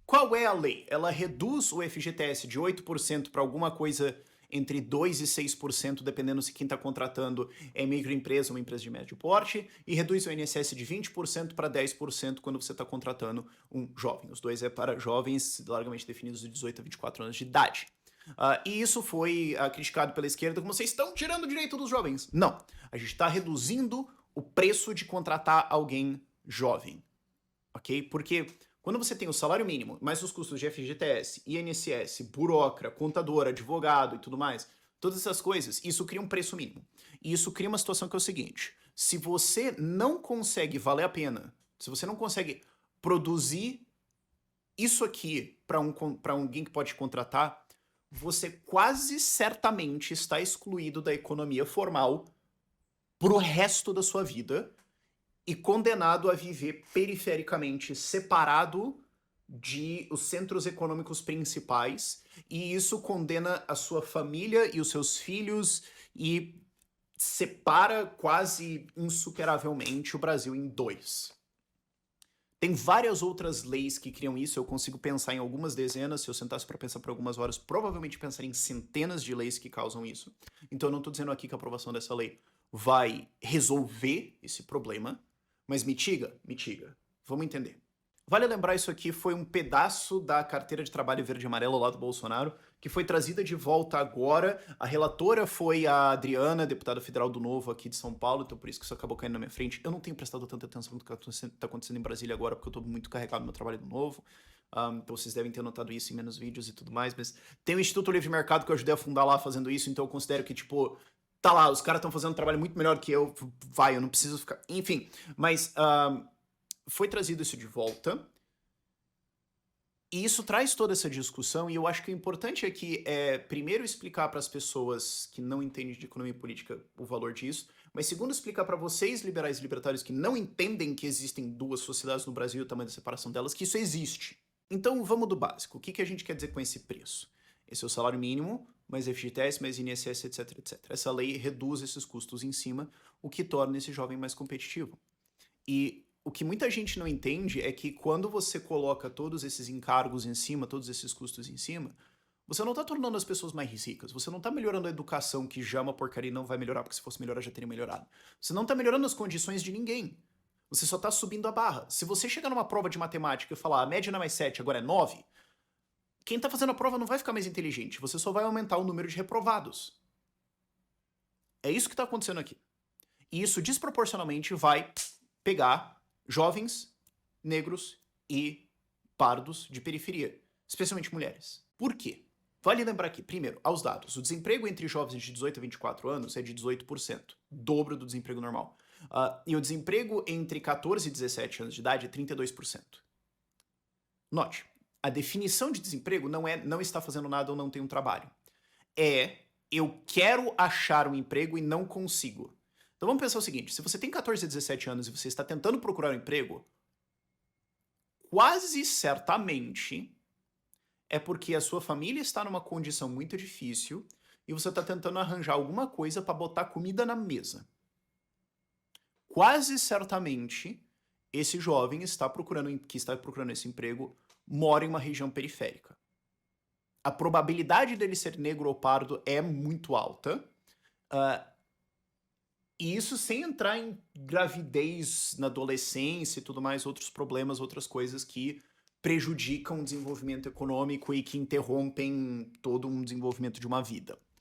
Qual é a lei? Ela reduz o FGTS de 8% para alguma coisa entre 2% e 6%, dependendo se quem está contratando é microempresa ou uma empresa de médio porte, e reduz o INSS de 20% para 10% quando você está contratando um jovem. Os dois é para jovens largamente definidos de 18 a 24 anos de idade. E isso foi criticado pela esquerda como vocês estão tirando o direito dos jovens. Não, a gente está reduzindo o preço de contratar alguém jovem, ok? Porque quando você tem o salário mínimo, mais os custos de FGTS, INSS, burocrata, contador, advogado e tudo mais, todas essas coisas, isso cria um preço mínimo. E isso cria uma situação que é o seguinte: se você não consegue valer a pena, se você não consegue produzir isso aqui para alguém que pode te contratar, você quase certamente está excluído da economia formal pro resto da sua vida e condenado a viver perifericamente separado de os centros econômicos principais, e isso condena a sua família e os seus filhos e separa quase insuperavelmente o Brasil em dois. Tem várias outras leis que criam isso, eu consigo pensar em algumas dezenas, se eu sentasse para pensar por algumas horas, provavelmente pensaria em centenas de leis que causam isso. Então eu não estou dizendo aqui que a aprovação dessa lei vai resolver esse problema, mas mitiga? Mitiga. Vamos entender. Vale lembrar, isso aqui foi um pedaço da carteira de trabalho verde e amarelo lá do Bolsonaro, que foi trazida de volta agora. A relatora foi a Adriana, deputada federal do Novo aqui de São Paulo, então por isso que isso acabou caindo na minha frente. Eu não tenho prestado tanta atenção no que está acontecendo em Brasília agora, porque eu estou muito carregado no meu trabalho do Novo. Então vocês devem ter notado isso em menos vídeos e tudo mais, mas tem o Instituto Livre Mercado que eu ajudei a fundar lá fazendo isso, então eu considero que, tipo, tá lá, os caras estão fazendo um trabalho muito melhor que eu, eu não preciso ficar... Enfim, mas foi trazido isso de volta. E isso traz toda essa discussão, e eu acho que o importante aqui é, primeiro, explicar para as pessoas que não entendem de economia política o valor disso, mas segundo, explicar para vocês, liberais e libertários, que não entendem que existem duas sociedades no Brasil e o tamanho da separação delas, que isso existe. Então vamos do básico. O que a gente quer dizer com esse preço? Esse é o salário mínimo, mais FGTS, mais INSS, etc, etc. Essa lei reduz esses custos em cima, o que torna esse jovem mais competitivo. E o que muita gente não entende é que quando você coloca todos esses encargos em cima, todos esses custos em cima, você não está tornando as pessoas mais ricas, você não está melhorando a educação, que já é uma porcaria e não vai melhorar, porque se fosse melhorar já teria melhorado. Você não está melhorando as condições de ninguém. Você só está subindo a barra. Se você chegar numa prova de matemática e falar a média não é mais 7, agora é 9, quem está fazendo a prova não vai ficar mais inteligente, você só vai aumentar o número de reprovados. É isso que está acontecendo aqui. E isso desproporcionalmente vai pegar jovens, negros e pardos de periferia, especialmente mulheres. Por quê? Vale lembrar aqui, primeiro, aos dados. O desemprego entre jovens de 18 a 24 anos é de 18%, dobro do desemprego normal. E o desemprego entre 14 e 17 anos de idade é 32%. Note, a definição de desemprego não é não está fazendo nada ou não tem um trabalho. É eu quero achar um emprego e não consigo. Então vamos pensar o seguinte: se você tem 14 a 17 anos e você está tentando procurar um emprego, quase certamente é porque a sua família está numa condição muito difícil e você está tentando arranjar alguma coisa para botar comida na mesa. Quase certamente esse jovem que está procurando esse emprego mora em uma região periférica. A probabilidade dele ser negro ou pardo é muito alta. E isso sem entrar em gravidez na adolescência e tudo mais, outros problemas, outras coisas que prejudicam o desenvolvimento econômico e que interrompem todo um desenvolvimento de uma vida.